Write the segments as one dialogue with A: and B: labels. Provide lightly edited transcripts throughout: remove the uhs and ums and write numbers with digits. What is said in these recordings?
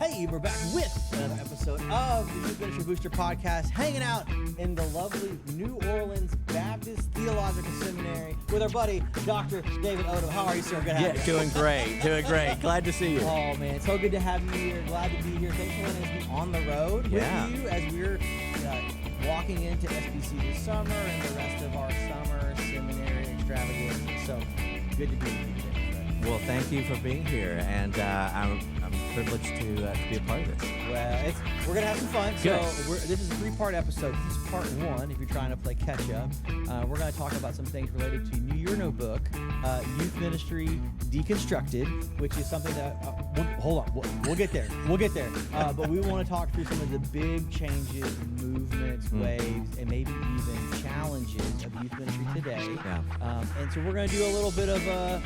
A: Hey, we're back with another episode of the Youth Ministry Booster Podcast, hanging out in the lovely New Orleans Baptist Theological Seminary with our buddy, Dr. David Odom. How are you, sir? Good to have you.
B: Doing great. Glad to see you.
A: Oh, man, so good to have you here. Glad to be here. Thanks for letting us be on the road with you as we're walking into SBC this summer and the rest of our summer seminary extravaganza. So good to be with you today.
B: Well, thank you for being here, and I'm privileged to be a part of this.
A: Well, we're going to have some fun.
B: Good.
A: So this is a three-part episode. This is part one, if you're trying to play catch-up. We're going to talk about some things related to New Year book, Youth Ministry Deconstructed, which is something that, hold on, we'll get there. But we want to talk through some of the big changes, movements, waves, and maybe even challenges of youth ministry today.
B: Yeah.
A: And so we're going to do a little bit of an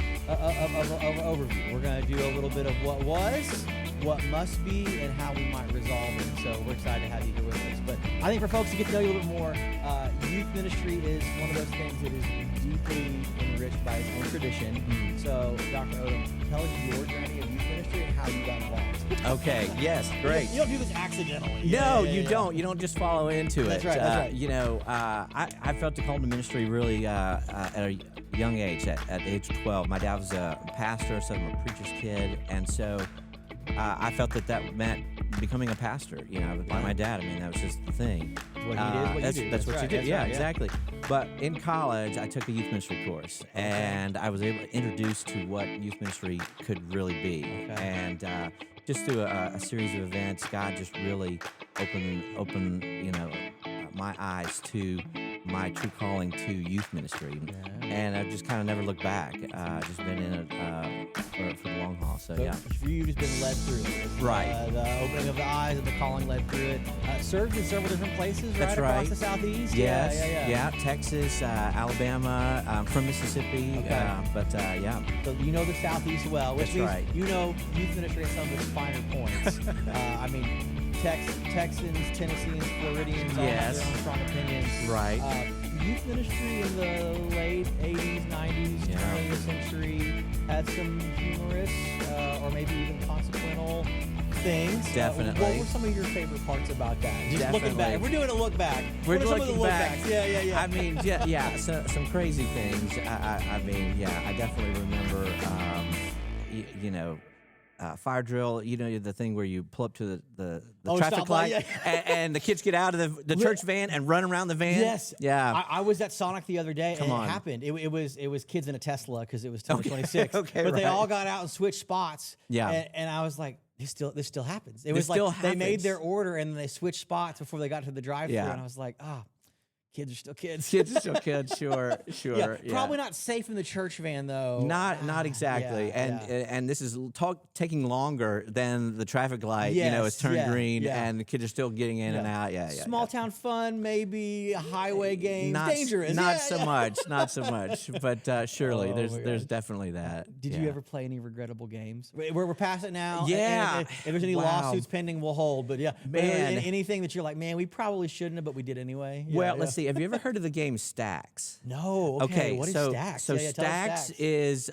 A: overview. We're going to do a little bit of what was, what must be, and how we might resolve it. So we're excited to have you here with us. But I think for folks to get to know you a little bit more, youth ministry is one of those things that is deeply enriched by its own tradition. So, Dr. Odom, tell us your journey of youth ministry and how you got involved.
B: Okay, yes, great.
A: You don't do this accidentally.
B: No, you don't. You don't just follow into it.
A: That's right.
B: You know, I felt the call to ministry really at a young age, at the age of 12. My dad was a pastor, so I'm a preacher's kid, and so I felt that meant becoming a pastor. You know, like my dad. I mean, that was just the thing.
A: What he did.
B: That's what you did. Yeah,
A: right,
B: exactly. But in college, I took a youth ministry course, and I was able to introduce to what youth ministry could really be. And just through a series of events, God just really opened my eyes to my true calling to youth ministry, and I've just kind of never looked back. Just been in it for the long haul. So yeah,
A: for you, just been led through it.
B: Right.
A: The opening of the eyes and the calling led through it. Served in several different places,
B: That's
A: right?
B: right.
A: Across the Southeast.
B: Yes.
A: Yeah.
B: Texas, Alabama. I'm from Mississippi.
A: Okay.
B: But yeah.
A: So you know the Southeast well, which
B: That's
A: means
B: right.
A: you know youth ministry at some of its finer points. I mean, Texans, Tennesseans, Floridians all have their own strong opinions.
B: Right.
A: Youth ministry in the late 80s, 90s, turn of the century had some humorous or maybe even consequential things.
B: Definitely.
A: What were some of your favorite parts about that? Just looking back. If we're doing a look back.
B: We're
A: what are some of the
B: looking
A: look
B: back.
A: backs? Yeah.
B: I mean, so, some crazy things. I definitely remember, fire drill, the thing where you pull up to the traffic light and the kids get out of the church van and run around the van.
A: Yes.
B: Yeah.
A: I was at Sonic the other day, and
B: on.
A: it happened. It was kids in a Tesla because it was 10:26.
B: Okay,
A: but they
B: right.
A: all got out and switched spots.
B: Yeah.
A: And I was like, this still happens. It
B: This
A: was like
B: still
A: they made
B: happens.
A: their order and they switched spots before they got to the drive-thru,
B: Yeah.
A: and I was like, kids are still kids.
B: Kids are still kids, sure.
A: Yeah, probably not safe in the church van though.
B: Not exactly, and this is taking longer than the traffic light. It's turned green, and the kids are still getting in and out.
A: Small town fun, maybe highway games, dangerous.
B: Not so much, but surely there's
A: gosh.
B: definitely that.
A: Did you ever play any regrettable games? We're past it now.
B: Yeah.
A: And if there's any lawsuits pending, we'll hold. But
B: Man.
A: anything that you're like, man, we probably shouldn't have, but we did anyway.
B: Let's see. Have you ever heard of the game Stacks?
A: No. Okay. What is Stacks?
B: So
A: tell us
B: Stacks is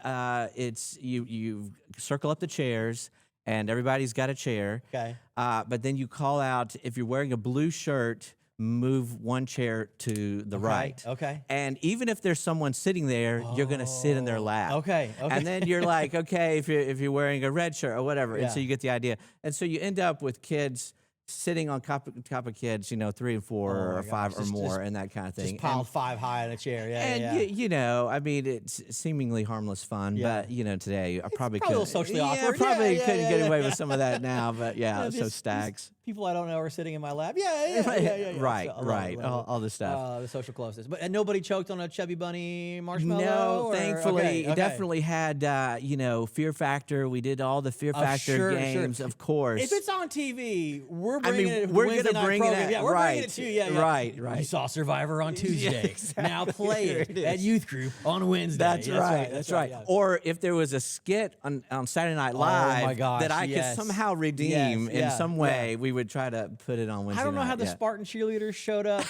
B: it's you circle up the chairs and everybody's got a chair.
A: Okay.
B: But then you call out, if you're wearing a blue shirt, move one chair to the right.
A: Okay.
B: And even if there's someone sitting there, you're going to sit in their lap.
A: Okay.
B: And then you're like, okay, if you're wearing a red shirt or whatever.
A: Yeah.
B: And so you get the idea. And so you end up with kids sitting on top of kids, 3 and 4 or 5 or more, and that kind of thing.
A: Just piled 5 high in a chair.
B: I mean, it's seemingly harmless fun, but today I probably couldn't.
A: A little socially awkward.
B: Couldn't get away with some of that now, but so Stacks.
A: People I don't know are sitting in my lap.
B: Right.
A: So,
B: all this stuff.
A: The social closeness. But nobody choked on a Chubby Bunny marshmallow?
B: No, thankfully.
A: Okay.
B: It definitely had, Fear Factor. We did all the Fear Factor games, of course.
A: If it's on TV, we're
B: going to bring it.
A: Yeah, we're bringing it to you. Yeah.
B: Right.
A: You saw Survivor on Tuesday.
B: Exactly.
A: Now play it at youth group on Wednesday.
B: That's right.
A: Yeah.
B: Or if there was a skit on Saturday Night Live
A: my gosh,
B: that I could somehow redeem in some way, we we would try to put it on Wednesday
A: I don't know
B: night.
A: how the Spartan cheerleaders showed up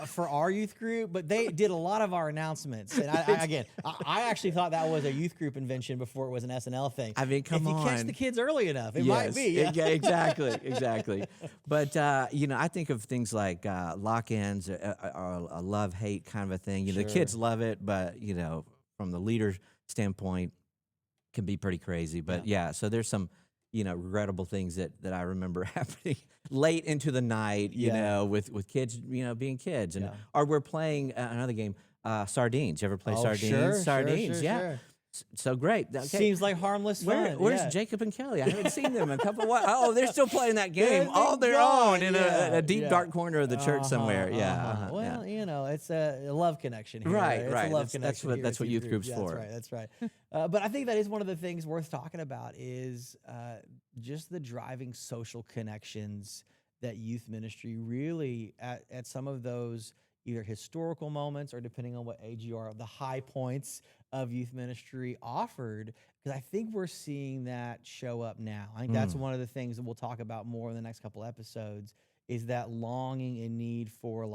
A: for our youth group, but they did a lot of our announcements. And I actually thought that was a youth group invention before it was an SNL thing.
B: I mean, come on.
A: If you catch the kids early enough, it
B: Yes,
A: might be. Yeah.
B: exactly. But, I think of things like lock-ins or a love-hate kind of a thing. The kids love it, but, from the leader standpoint, can be pretty crazy. But, so there's some, regrettable things that I remember happening late into the night, with kids, being kids. And or we're playing another game, sardines. You ever play sardines?
A: Sure,
B: Sardines,
A: sure.
B: So great. Okay.
A: Seems like harmless fun.
B: Where's Jacob and Kelly? I haven't seen them in a couple of while. Oh, they're still playing that game all their
A: gone.
B: own in a deep, dark corner of the church somewhere.
A: Well, it's a love connection here.
B: Right.
A: It's a love connection
B: That's what youth group's for.
A: That's right. But I think that is one of the things worth talking about is just the driving social connections that youth ministry really, at some of those either historical moments or depending on what age you are, the high points of youth ministry offered, because I think we're seeing that show up now. I think that's one of the things that we'll talk about more in the next couple episodes is that longing and need for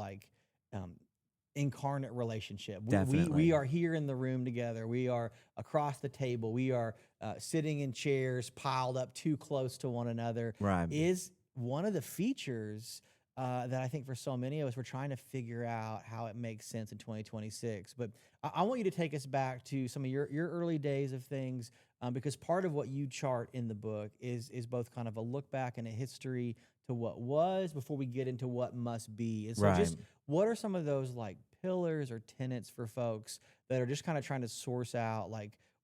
A: incarnate relationship. We are here in the room together. We are across the table. We are sitting in chairs piled up too close to one another.
B: Right.
A: Is one of the features that I think for so many of us, we're trying to figure out how it makes sense in 2026. But I want you to take us back to some of your early days of things, because part of what you chart in the book is both kind of a look back and a history to what was before we get into what must be. And so just what are some of those pillars or tenets for folks that are just kind of trying to source out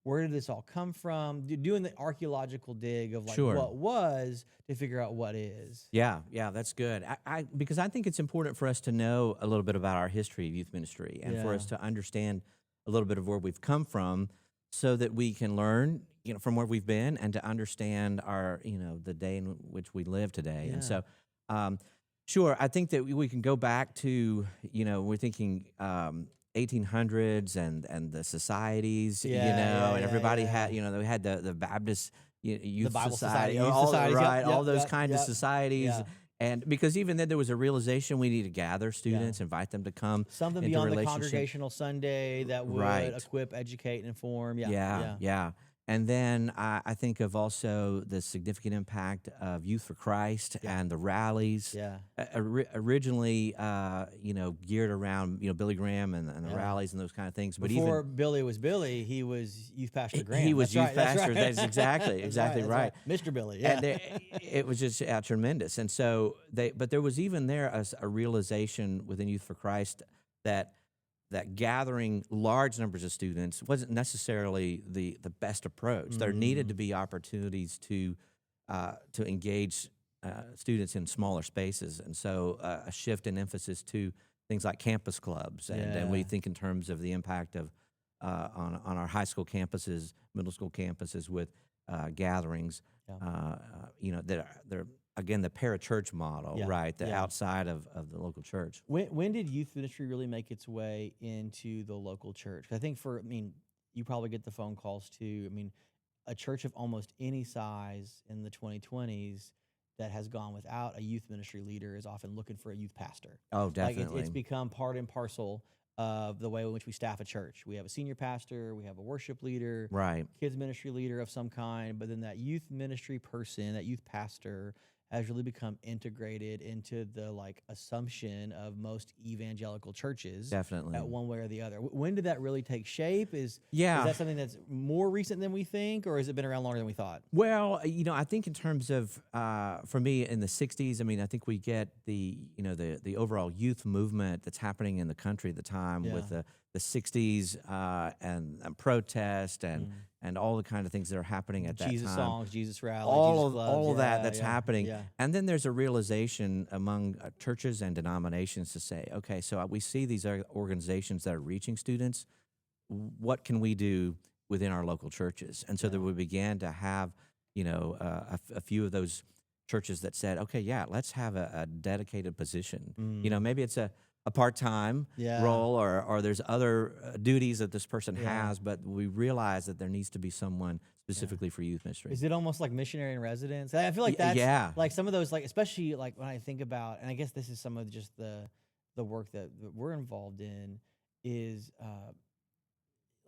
A: where did this all come from? Doing the archaeological dig of what was to figure out what is.
B: Yeah, that's good. Because I think it's important for us to know a little bit about our history of youth ministry and for us to understand a little bit of where we've come from so that we can learn, from where we've been and to understand our, the day in which we live today.
A: Yeah.
B: And so, sure, I think that we can go back to, we're thinking 1800s and the societies, and everybody had, they had the Baptist Youth
A: Society,
B: all
A: societies,
B: those kinds of societies.
A: Yeah.
B: And because even then there was a realization we need to gather students, invite them to come.
A: Something
B: into
A: beyond the congregational Sunday that would equip, educate, and inform.
B: Yeah. And then I think of also the significant impact of Youth for Christ and the rallies.
A: Yeah.
B: Originally, geared around, Billy Graham and the rallies and those kind of things. But
A: before Billy was Billy, he was Youth Pastor Graham.
B: He was
A: That's
B: youth
A: right,
B: pastor.
A: That's
B: That's exactly right.
A: Mr. Billy. Yeah.
B: And it was just tremendous. And so but there was even there a realization within Youth for Christ that gathering large numbers of students wasn't necessarily the best approach. There needed to be opportunities to engage students in smaller spaces, and so a shift in emphasis to things like campus clubs, and we think in terms of the impact of on our high school campuses, middle school campuses with gatherings. That they're again the parachurch model, right? The outside of the local church.
A: When did youth ministry really make its way into the local church? I think you probably get the phone calls too. A church of almost any size in the 2020s that has gone without a youth ministry leader is often looking for a youth pastor.
B: Oh, definitely.
A: It's become part and parcel of the way in which we staff a church. We have a senior pastor, we have a worship leader, kids ministry leader of some kind, but then that youth ministry person, that youth pastor, has really become integrated into the assumption of most evangelical churches.
B: Definitely.
A: At one way or the other. When did that really take shape? Is that something that's more recent than we think, or has it been around longer than we thought?
B: Well, I think in terms of, for me in the 60s, I think we get the overall youth movement that's happening in the country at the time with the 60s and protest and all the kind of things that are happening at that time.
A: Jesus songs, Jesus rallies,
B: all of that's happening. Yeah. And then there's a realization among churches and denominations to say, okay, so we see these organizations that are reaching students. What can we do within our local churches? And so that we began to have, a few of those churches that said, okay, let's have a dedicated position. Maybe it's a a part-time
A: Yeah.
B: role, or there's other duties that this person has, but we realize that there needs to be someone specifically for youth ministry.
A: Is it almost like missionary in residence? I feel like that's like some of those, like especially like when I think about, and I guess this is some of just the work that we're involved in is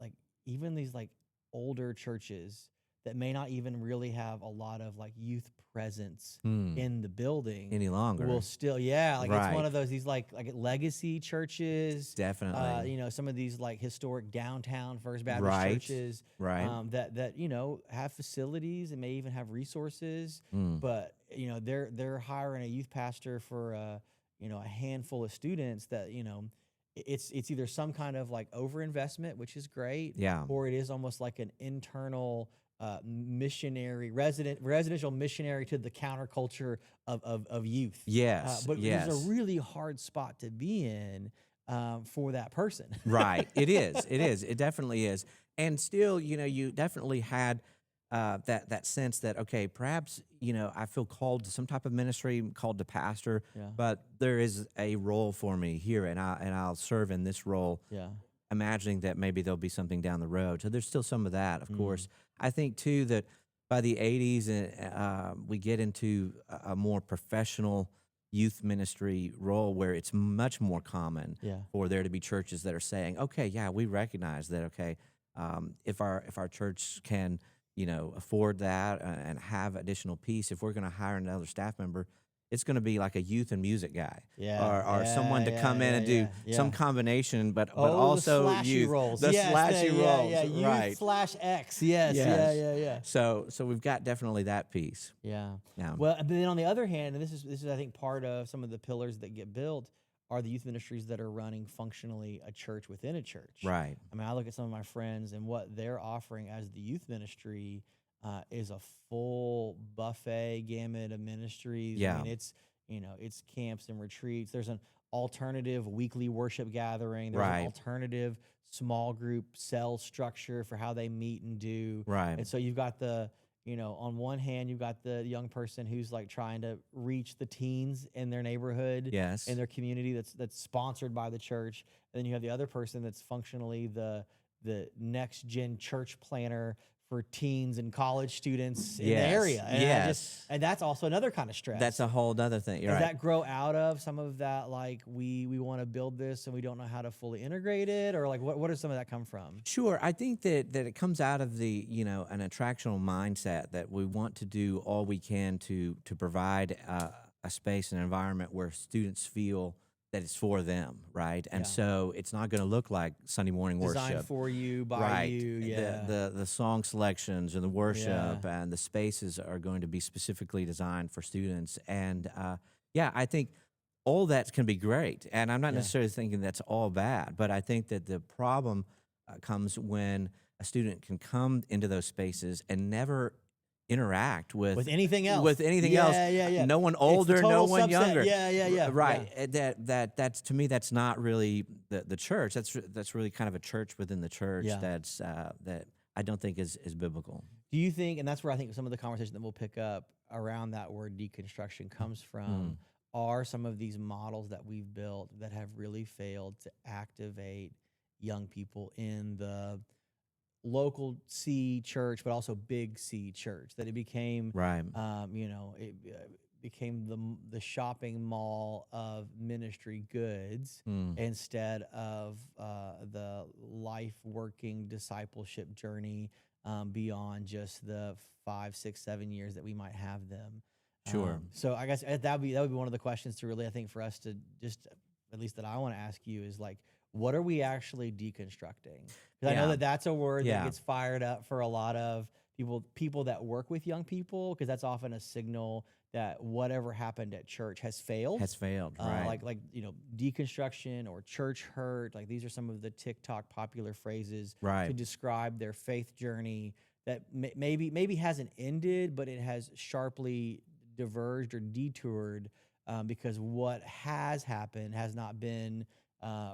A: like even these like older churches that may not even really have a lot of like youth presence in the building
B: any longer
A: will still like it's one
B: Right.
A: of those these like legacy churches,
B: Definitely.
A: you know, some of these like historic downtown First Baptist
B: Right.
A: churches,
B: Right.
A: that you know have facilities and may even have resources, but you know they're hiring a youth pastor for you know a handful of students that you know it's either some kind of like overinvestment, which is great,
B: Yeah.
A: or it is almost like an internal missionary residential missionary to the counterculture of youth.
B: Yes.
A: But
B: yes.
A: it's a really hard spot to be in for that person.
B: Right. It is. It is. It definitely is. And still, you know, you definitely had that sense that, okay, perhaps, you know, I feel called to some type of ministry, called to pastor,
A: Yeah.
B: but there is a role for me here, and I'll serve in this role.
A: Yeah.
B: Imagining that maybe there'll be something down the road. So there's still some of that, of course. I think too that by the 80s, we get into a more professional youth ministry role where it's much more common for there to be churches that are saying, okay, yeah, we recognize that. Okay, if our church can, you know, afford that and have additional peace, if we're going to hire another staff member, it's going to be like a youth and music guy, or someone to come in and do some combination, but also
A: the slashy
B: youth,
A: roles,
B: the slashy roles,
A: youth
B: right?
A: /X, yes. Yeah.
B: So we've got definitely that piece.
A: Yeah.
B: Yeah.
A: Well, but then on the other hand, and this is I think part of some of the pillars that get built are the youth ministries that are running functionally a church within a church.
B: Right.
A: I mean, I look at some of my friends and what they're offering as the youth ministry is a full buffet gamut of ministries.
B: Yeah.
A: I mean, it's, you know, it's camps and retreats. There's an alternative weekly worship gathering. There's an alternative small group cell structure for how they meet and do.
B: Right.
A: And so you've got the, you know, on one hand, you've got the young person who's like trying to reach the teens in their neighborhood,
B: Yes.
A: in their community that's sponsored by the church. And then you have the other person that's functionally the next gen church planner for teens and college students in the area. And and that's also another kind of stress.
B: That's a whole other thing.
A: Does that grow out of some of that, like we want to build this and we don't know how to fully integrate it, or like what does some of that come from?
B: Sure. I think that it comes out of the, you know, an attractional mindset that we want to do all we can to provide a space and environment where students feel that it's for them, right? And so it's not going to look like Sunday morning
A: Designed
B: worship.
A: for you, by you,
B: The song selections and the worship and the spaces are going to be specifically designed for students. And I think all that can be great. And I'm not necessarily thinking that's all bad, but I think that the problem comes when a student can come into those spaces and never interact with
A: anything else.
B: No one older, no one
A: subset.
B: younger. Right. That's to me, that's not really the church. That's really kind of a church within the church. That's that I don't think is biblical.
A: Do you think, and that's where I think some of the conversation that we'll pick up around that word deconstruction comes from, are some of these models that we've built that have really failed to activate young people in the local C church, but also big C church, that it became, you know, it became the shopping mall of ministry goods instead of the life working discipleship journey beyond just the 5, 6, 7 years that we might have them.
B: Sure.
A: So I guess that would be one of the questions to really, I think, for us to just, at least that I want to ask you, is like, what are we actually deconstructing? Because I know that that's a word that gets fired up for a lot of people that work with young people, because that's often a signal that whatever happened at church has failed.
B: Right.
A: Like you know, deconstruction or church hurt. Like these are some of the TikTok popular phrases to describe their faith journey that maybe hasn't ended, but it has sharply diverged or detoured because what has happened has not been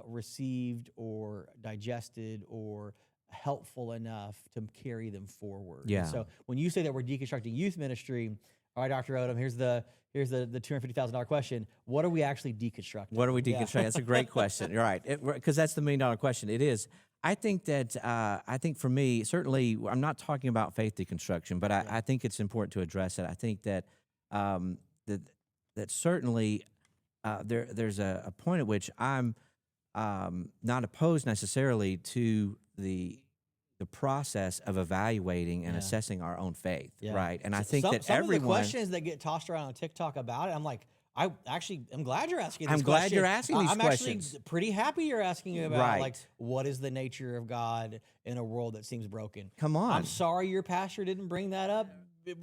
A: received or digested or helpful enough to carry them forward.
B: Yeah.
A: And so when you say that we're deconstructing youth ministry, All right, Dr. Odom, here's the $250,000 question. What are we actually deconstructing?
B: What are we deconstructing? That's a great question. You're right, because that's the $1 million question. It is. I think that for me, certainly, I'm not talking about faith deconstruction, but I think it's important to address it. I think that that certainly there's a point at which I'm not opposed necessarily to the process of evaluating and assessing our own faith, right? And I think that
A: some
B: everyone.
A: of the questions that get tossed around on TikTok about it, I'm like, I'm glad you're asking these
B: I'm glad
A: questions.
B: you're asking these questions.
A: I'm actually pretty happy you're asking about
B: Right.
A: like what is the nature of God in a world that seems broken.
B: Come on.
A: I'm sorry your pastor didn't bring that up.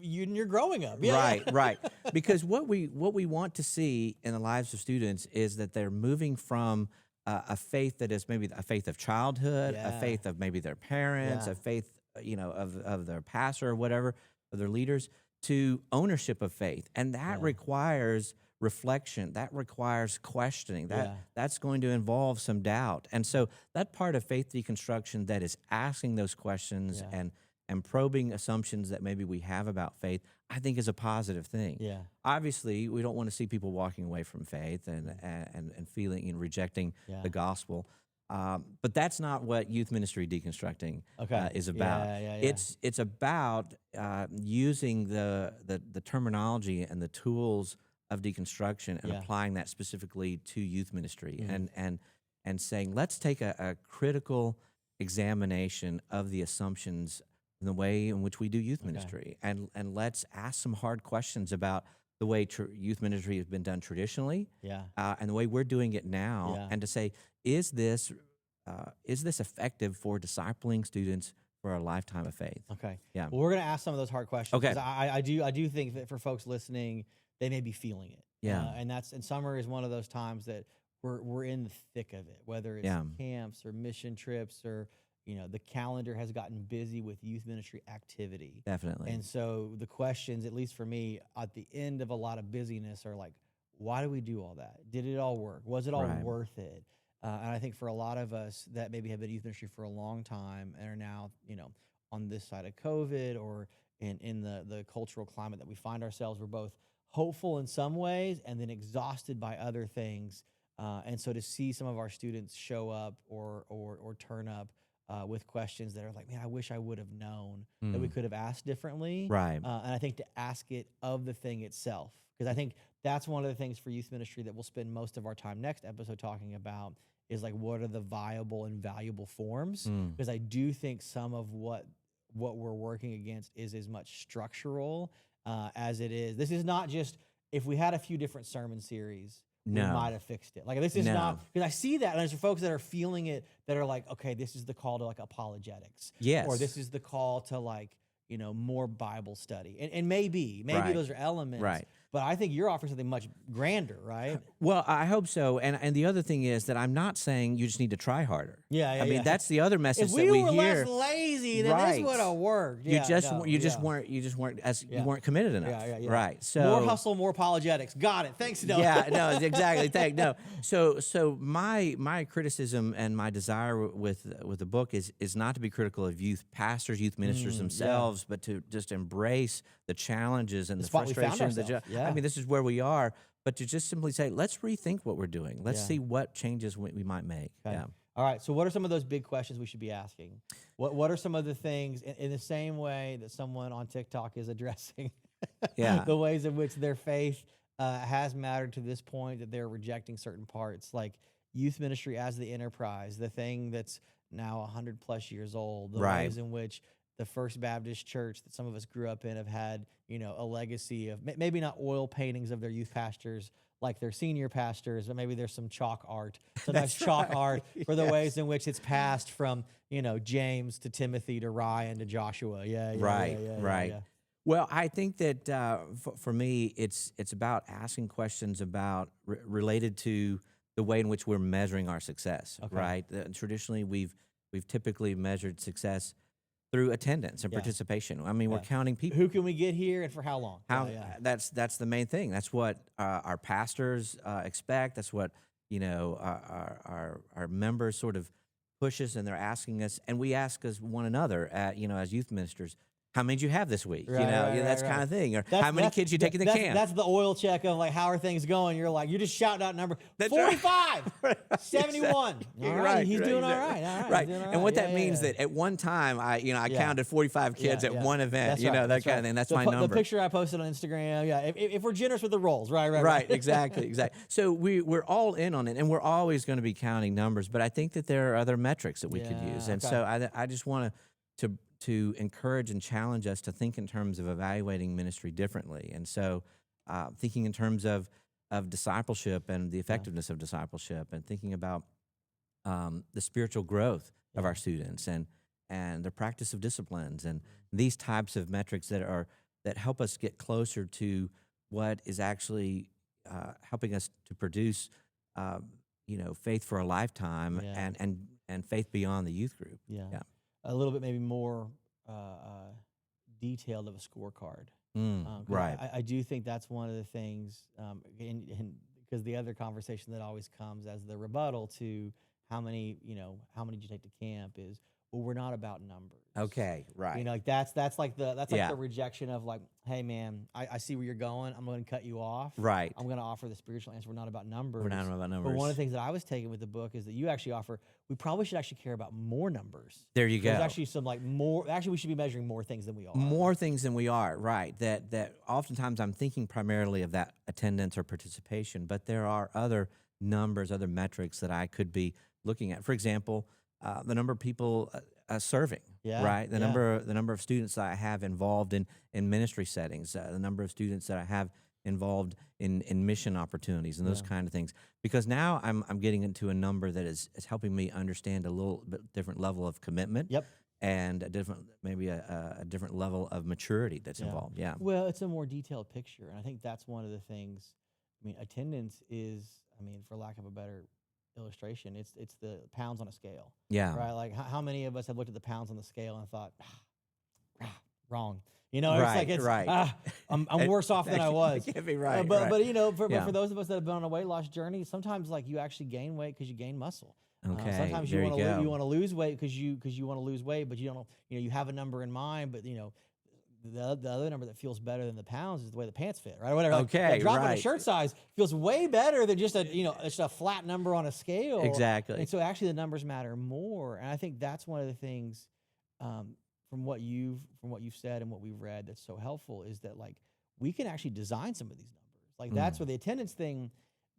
A: You're growing up.
B: Right. Because what we want to see in the lives of students is that they're moving from a faith that is maybe a faith of childhood, a faith of maybe their parents, a faith of their pastor or whatever, of their leaders, to ownership of faith, and that requires reflection. That requires questioning. That's going to involve some doubt, and so that part of faith deconstruction that is asking those questions and probing assumptions that maybe we have about faith, I think is a positive thing.
A: Yeah.
B: Obviously, we don't want to see people walking away from faith and feeling and rejecting the gospel. But that's not what Youth Ministry Deconstructing is about. It's about using the terminology and the tools of deconstruction and applying that specifically to youth ministry and saying, let's take a critical examination of the assumptions in the way in which we do youth ministry, and let's ask some hard questions about the way youth ministry has been done traditionally, and the way we're doing it now, and to say, is this effective for discipling students for a lifetime of faith?
A: Okay.
B: Yeah.
A: Well, we're going to ask some of those hard questions.
B: Okay.
A: 'Cause I do think that for folks listening, they may be feeling it.
B: Yeah.
A: And summer is one of those times that we're in the thick of it, whether it's camps or mission trips or the calendar has gotten busy with youth ministry activity.
B: Definitely.
A: And so the questions, at least for me, at the end of a lot of busyness are like, why do we do all that? Did it all work? Was it all worth it? And I think for a lot of us that maybe have been in youth ministry for a long time and are now, on this side of COVID or in the cultural climate that we find ourselves, we're both hopeful in some ways and then exhausted by other things. And so to see some of our students show up or turn up with questions that are like, man, I wish I would have known that we could have asked differently.
B: Right.
A: And I think to ask it of the thing itself, because I think that's one of the things for youth ministry that we'll spend most of our time next episode talking about is like, what are the viable and valuable forms? Because I do think some of what we're working against is as much structural as it is. This is not just, if we had a few different sermon series, we might have fixed it. Like, this is not, because I see that, and there's folks that are feeling it that are like, okay, this is the call to like apologetics.
B: Yes.
A: Or this is the call to like, more Bible study. And maybe those are elements.
B: Right.
A: But I think you're offering something much grander, right?
B: Well, I hope so. And the other thing is that I'm not saying you just need to try harder. I mean, that's the other message
A: if
B: that we
A: were
B: hear.
A: less lazy, then this would have worked.
B: You just weren't committed enough. Right. So
A: more hustle, more apologetics. Got it. Thanks, Noah.
B: Yeah, no, exactly. No. So my criticism and my desire with the book is not to be critical of youth pastors, youth ministers themselves, but to just embrace the challenges and the frustrations. I mean, this is where we are, but to just simply say, let's rethink what we're doing. Let's see what changes we might make.
A: Okay.
B: Yeah.
A: All right. So what are some of those big questions we should be asking? What are some of the things in the same way that someone on TikTok is addressing the ways in which their faith has mattered to this point that they're rejecting certain parts, like youth ministry as the enterprise, the thing that's now 100+ years old, the ways in which the First Baptist Church that some of us grew up in have had, a legacy of maybe not oil paintings of their youth pastors like their senior pastors, but maybe there's some chalk art, art for the ways in which it's passed from, James to Timothy to Ryan to Joshua. Right.
B: Well, I think that for me, it's about asking questions about related to the way in which we're measuring our success. Right. Traditionally, we've typically measured success through attendance and participation. I mean, we're counting people.
A: Who can we get here and for how long?
B: That's the main thing. That's what our pastors expect. That's what our members sort of pushes, and they're asking us, and we ask us one another, as youth ministers, how many did you have this week?
A: Right,
B: you know,
A: right,
B: that's
A: right,
B: kind
A: right.
B: of thing. Or how many kids you taking to camp?
A: That's the oil check of like, how are things going? You're like, you're just shouting out number.
B: That's
A: 45,
B: right.
A: 71. All right, he's doing all right. All right,
B: Right.
A: he's doing all
B: And what
A: right.
B: that means that at one time, I
A: Yeah.
B: counted 45 kids at one event.
A: That's
B: that
A: right.
B: kind of thing. That's my number.
A: The picture I posted on Instagram. Yeah, if we're generous with the rolls, right.
B: Right, exactly. So we're all in on it, and we're always going to be counting numbers. But I think that there are other metrics that we could use, and so I just want to encourage and challenge us to think in terms of evaluating ministry differently, and so thinking in terms of discipleship and the effectiveness of discipleship, and thinking about the spiritual growth of our students and the practice of disciplines and these types of metrics that help us get closer to what is actually helping us to produce, faith for a lifetime and faith beyond the youth group.
A: Yeah. A little bit maybe more detailed of a scorecard.
B: Right.
A: I do think that's one of the things, and because the other conversation that always comes as the rebuttal to how many did you take to camp is, well, we're not about numbers.
B: Okay, right.
A: Like that's like the rejection of like, hey man, I see where you're going. I'm going to cut you off.
B: Right.
A: I'm going to offer the spiritual answer. We're not about numbers.
B: We're not about numbers.
A: But one of the things that I was taking with the book is that you actually offer, we probably should actually care about more numbers.
B: There you go.
A: There's actually some like more, actually we should be measuring more things than we are.
B: More things than we are, right. That oftentimes I'm thinking primarily of that attendance or participation, but there are other numbers, other metrics that I could be looking at. For example, the number of people serving, right? The number of students that I have involved in ministry settings, the number of students that I have involved in mission opportunities and those kind of things. Because now I'm getting into a number that is helping me understand a little bit different level of commitment.
A: Yep.
B: And a different level of maturity that's involved. Yeah.
A: Well, it's a more detailed picture, and I think that's one of the things. I mean, attendance is, for lack of a better illustration, it's the pounds on a scale.
B: Yeah.
A: Right. Like how many of us have looked at the pounds on the scale and thought, wrong. It's I'm worse off than I was.
B: Can't be right.
A: But for those of us that have been on a weight loss journey, sometimes like you actually gain weight because you gain muscle.
B: Okay.
A: Sometimes you want to lose weight because you want to lose weight, but you don't. You have a number in mind, but the other number that feels better than the pounds is the way the pants fit, right? Or whatever.
B: Okay,
A: like dropping a shirt size feels way better than just a flat number on a scale.
B: Exactly.
A: And so actually the numbers matter more, and I think that's one of the things from what you've said and what we've read that's so helpful is that like we can actually design some of these numbers. Like that's where the attendance thing.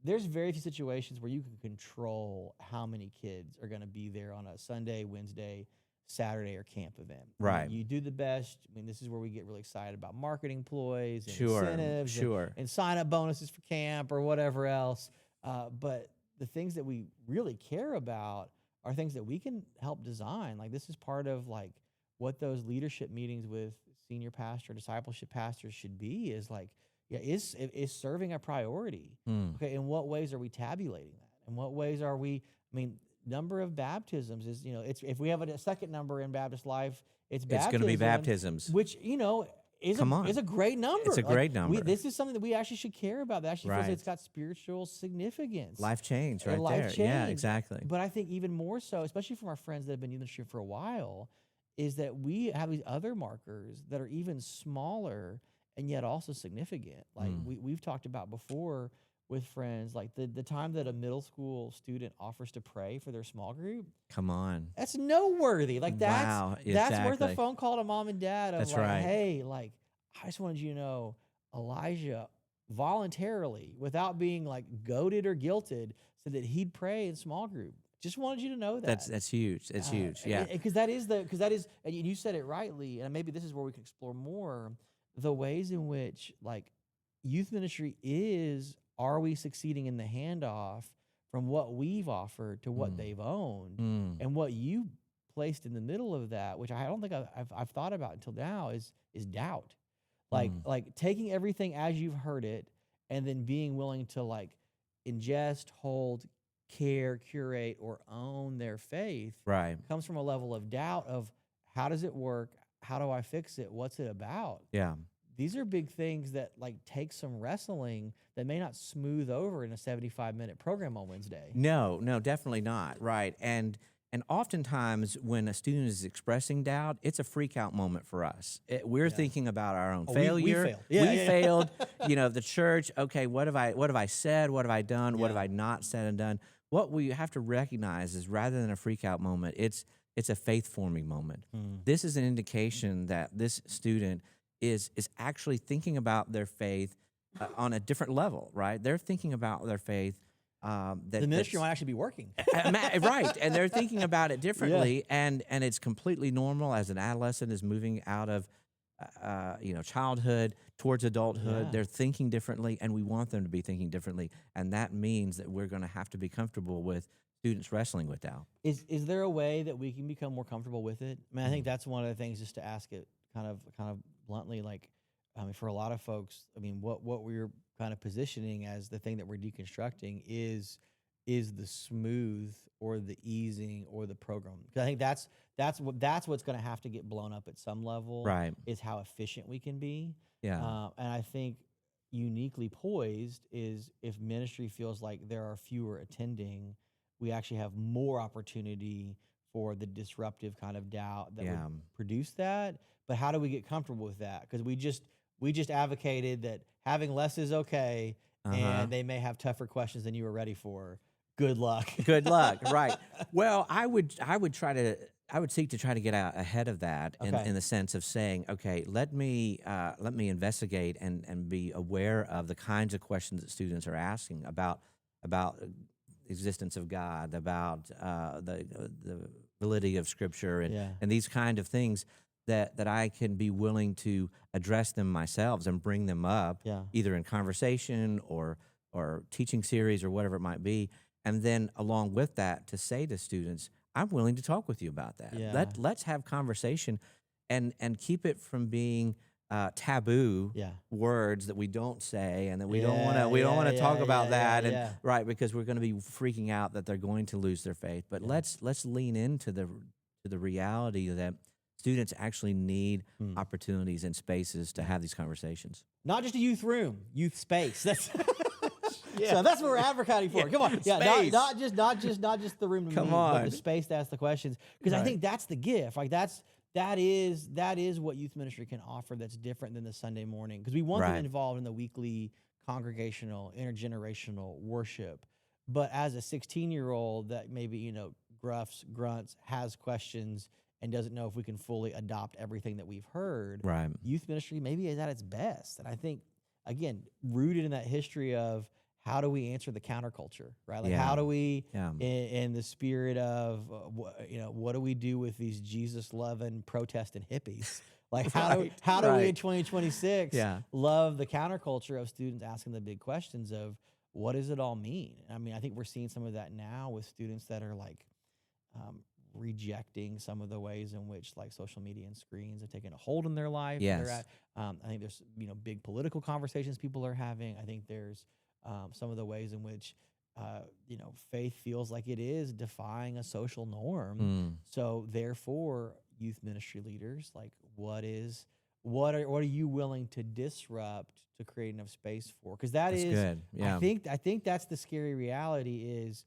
A: There's very few situations where you can control how many kids are going to be there on a Sunday, Wednesday, Saturday, or camp event.
B: Right.
A: You do the best. This is where we get really excited about marketing ploys and incentives and sign-up bonuses for camp or whatever else. But the things that we really care about are things that we can help design. Like this is part of like what those leadership meetings with senior pastor, discipleship pastors should be is like, is serving a priority? Okay, in what ways are we tabulating that? In what ways are we? Number of baptisms is it's if we have a second number in Baptist life, it's
B: going to be baptisms,
A: which is a great number.
B: It's a great number.
A: This is something that we actually should care about. That actually feels like it's got spiritual significance,
B: life change, right
A: life
B: there.
A: Change.
B: Yeah, exactly.
A: But I think even more so, especially from our friends that have been in the ministry for a while, is that we have these other markers that are even smaller and yet also significant. Like we've talked about before with friends, like the time that a middle school student offers to pray for their small group.
B: Come on.
A: That's noteworthy. Like that's worth a phone call to mom and dad of
B: that's
A: like,
B: right.
A: Hey, like I just wanted you to know Elijah voluntarily, without being like goaded or guilted, said that he'd pray in small group. Just wanted you to know that.
B: That's huge. It's huge. Yeah.
A: Because that is, and you said it rightly, and maybe this is where we can explore more the ways in which like youth ministry is. Are we succeeding in the handoff from what we've offered to what they've owned? And what you placed in the middle of that, which I don't think I've thought about until now, is doubt. Like taking everything as you've heard it and then being willing to like ingest, hold, care, curate, or own their faith.
B: Right.
A: Comes from a level of doubt of how does it work? How do I fix it? What's it about?
B: Yeah.
A: These are big things that like take some wrestling that may not smooth over in a 75-minute program on Wednesday.
B: No, definitely not. Right. And And oftentimes, when a student is expressing doubt, it's a freak out moment for us. We're thinking about our own failure.
A: We failed. Yeah,
B: we failed. The church. Okay, what have I said? What have I done? What have I not said and done? What we have to recognize is, rather than a freak out moment, it's a faith forming moment. This is an indication that this student is actually thinking about their faith on a different level, right? They're thinking about their faith.
A: The ministry might actually be working.
B: Right, and they're thinking about it differently, and it's completely normal as an adolescent is moving out of childhood towards adulthood. They're thinking differently, and we want them to be thinking differently, and that means that we're going to have to be comfortable with students wrestling with doubt.
A: Is there a way that we can become more comfortable with it? I mean, I think that's one of the things, just to ask it kind of bluntly, like, I mean, for a lot of folks, I mean, what we're kind of positioning as the thing that we're deconstructing is the smooth or the easing or the program. Because I think that's what's going to have to get blown up at some level.
B: Right.
A: Is how efficient we can be.
B: Yeah.
A: And I think uniquely poised is if ministry feels like there are fewer attending, we actually have more opportunity for the disruptive kind of doubt that would produce that. But how do we get comfortable with that? Because we just advocated that having less is okay, and they may have tougher questions than you were ready for. Good luck.
B: Good luck. Right. Well, I would seek to try to get out ahead of that in the sense of saying, okay, let me investigate and be aware of the kinds of questions that students are asking about existence of God, about the validity of Scripture, and these kind of things that I can be willing to address them myself and bring them up, either in conversation or teaching series or whatever it might be, and then along with that to say to students, I'm willing to talk with you about that. Let's have conversation, and keep it from being taboo words that we don't say, and that we don't want to talk about that, right, because we're going to be freaking out that they're going to lose their faith. But let's lean into the reality that students actually need opportunities and spaces to have these conversations.
A: Not just a youth room, youth space. That's so that's what we're advocating for. Come on, not just the room to meet, but the space to ask the questions. Because I think that's the gift. Like that is what youth ministry can offer. That's different than the Sunday morning, because we want them involved in the weekly congregational, intergenerational worship. But as a 16-year-old that maybe gruffs, grunts, has questions, and doesn't know if we can fully adopt everything that we've heard, youth ministry maybe is at its best. And I think, again, rooted in that history of how do we answer the counterculture, right? Like how do we, in the spirit of, what do we do with these Jesus-loving protesting hippies? Like how do we in 2026 love the counterculture of students asking the big questions of what does it all mean? I mean, I think we're seeing some of that now with students that are like, rejecting some of the ways in which like social media and screens have taken a hold in their life.
B: Yes.
A: I think there's big political conversations people are having. I think there's some of the ways in which faith feels like it is defying a social norm. So therefore, youth ministry leaders, like what are you willing to disrupt to create enough space for? Because that's good. Yeah. I think that's the scary reality is,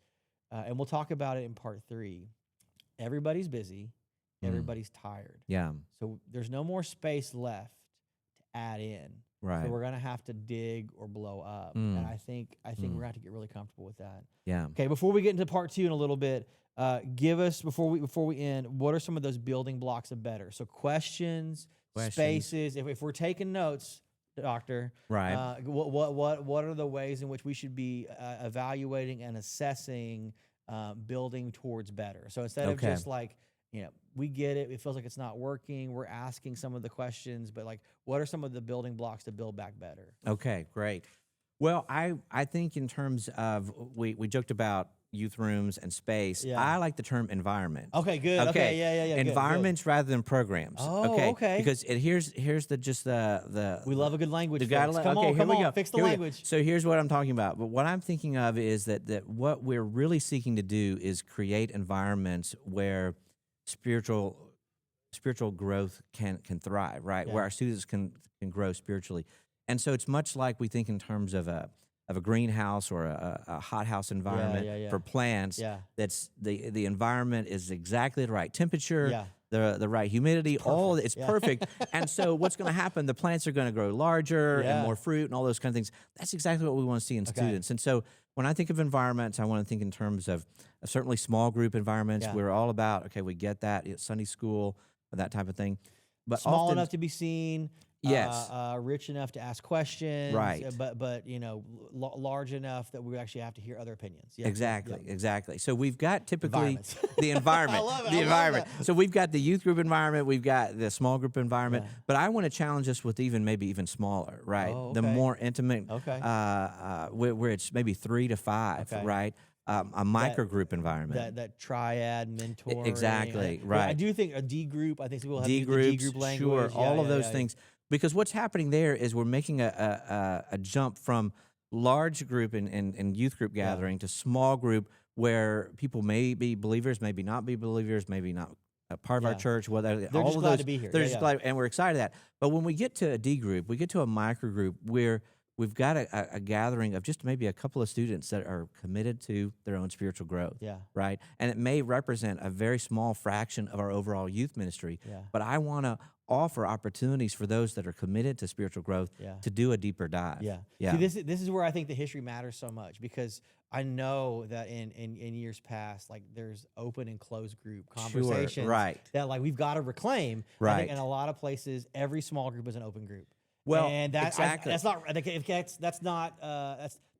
A: and we'll talk about it in part 3. Everybody's busy. Everybody's tired. Yeah. So there's no more space left to add in. Right. So we're gonna have to dig or blow up. And I think we're gonna have to get really comfortable with that. Yeah. Okay. Before we get into part 2 in a little bit, give us before we end, what are some of those building blocks of better? So questions. Spaces. If we're taking notes, Doctor, right? What are the ways in which we should be evaluating and assessing? Building towards better. So instead of just like, we get it, it feels like it's not working, we're asking some of the questions, but like, what are some of the building blocks to build back better? Okay, great. Well, I think in terms of, we joked about youth rooms and space. I like the term environment. Okay, good. Okay, yeah. Environments good. Rather than programs. Oh, okay. Because here's the we love a good language. Come on, fix the language. So here's what I'm talking about. But what I'm thinking of is that what we're really seeking to do is create environments where spiritual growth can thrive, right? Where our students can grow spiritually. And so it's much like we think in terms of a
B: a greenhouse or a hothouse environment for plants. That's the environment is exactly the right temperature, the right humidity, all it's perfect. And so what's going to happen? The plants are going to grow larger and more fruit and all those kind of things. That's exactly what we want to see in students. And so when I think of environments, I want to think in terms of certainly small group environments. We're all about, okay, we get that, Sunday school, that type of thing. But
A: small enough to be seen.
B: Yes.
A: Rich enough to ask questions.
B: Right.
A: But large enough that we actually have to hear other opinions.
B: Exactly. So we've got typically the environment.
A: I love it.
B: The environment. So we've got the youth group environment. We've got the small group environment. But I want to challenge us with maybe even smaller, right?
A: Oh, okay.
B: The more intimate, where it's maybe 3 to 5, right? A micro group environment.
A: That triad mentoring.
B: Exactly, right.
A: I do think a D group. I think some people have
B: D
A: groups,
B: group
A: language.
B: Sure, all of those things. Because what's happening there is we're making a jump from large group and youth group gathering to small group where people may be believers, maybe not be believers, maybe not a part of our church. Whether
A: they're
B: all
A: just
B: of
A: glad
B: those,
A: to be here.
B: They're just glad, and we're excited at that. But when we get to a D group, we get to a micro group where we've got a gathering of just maybe a couple of students that are committed to their own spiritual growth, right? And it may represent a very small fraction of our overall youth ministry, but I want to offer opportunities for those that are committed to spiritual growth to do a deeper dive.
A: See, this is where I think the history matters so much, because I know that in years past, like there's open and closed group conversations that like we've got to reclaim. I think in a lot of places, every small group is an open group.
B: Well,
A: and that's not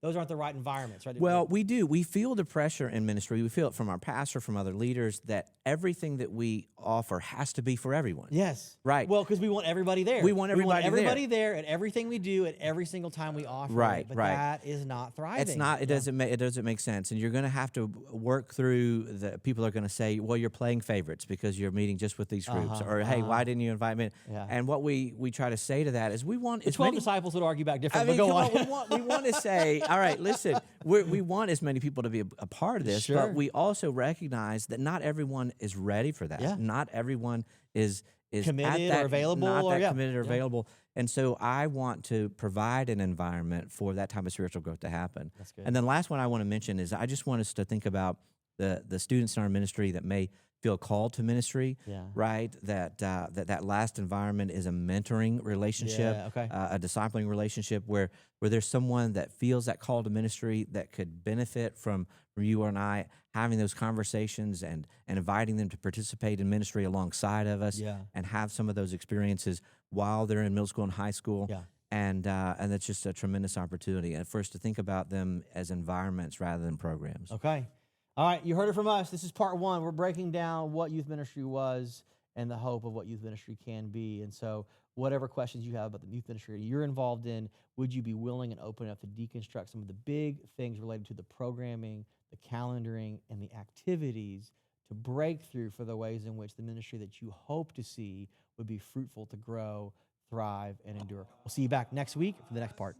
A: those aren't the right environments, right?
B: Well, we do. We feel the pressure in ministry. We feel it from our pastor, from other leaders, that everything that we offer has to be for everyone.
A: Yes.
B: Right.
A: Well, because we want everybody there.
B: We want everybody
A: there at everything we do, at every single time we offer.
B: Right.
A: But that is not thriving.
B: It's not. It doesn't make sense. And you're going to have to work through the people are going to say, well, you're playing favorites because you're meeting just with these groups, or hey, why didn't you invite me? And what we try to say to that is we want.
A: The 12 disciples would argue back differently.
B: I mean, we want to say, all right, listen, we want as many people to be a part of this, but we also recognize that not everyone is ready for that. Not everyone is
A: committed or available,
B: committed or available. And so I want to provide an environment for that type of spiritual growth to happen.
A: That's good.
B: And then last one I want to mention is I just want us to think about the students in our ministry that may feel called to ministry, right? That last environment is a mentoring relationship, a discipling relationship where there's someone that feels that call to ministry that could benefit from you and I having those conversations and inviting them to participate in ministry alongside of us and have some of those experiences while they're in middle school and high school. And that's just a tremendous opportunity. And for us to think about them as environments rather than programs.
A: Okay. All right, you heard it from us. This is part one. We're breaking down what youth ministry was and the hope of what youth ministry can be. And so whatever questions you have about the youth ministry you're involved in, would you be willing and open enough to deconstruct some of the big things related to the programming, the calendaring, and the activities to break through for the ways in which the ministry that you hope to see would be fruitful to grow, thrive, and endure. We'll see you back next week for the next part.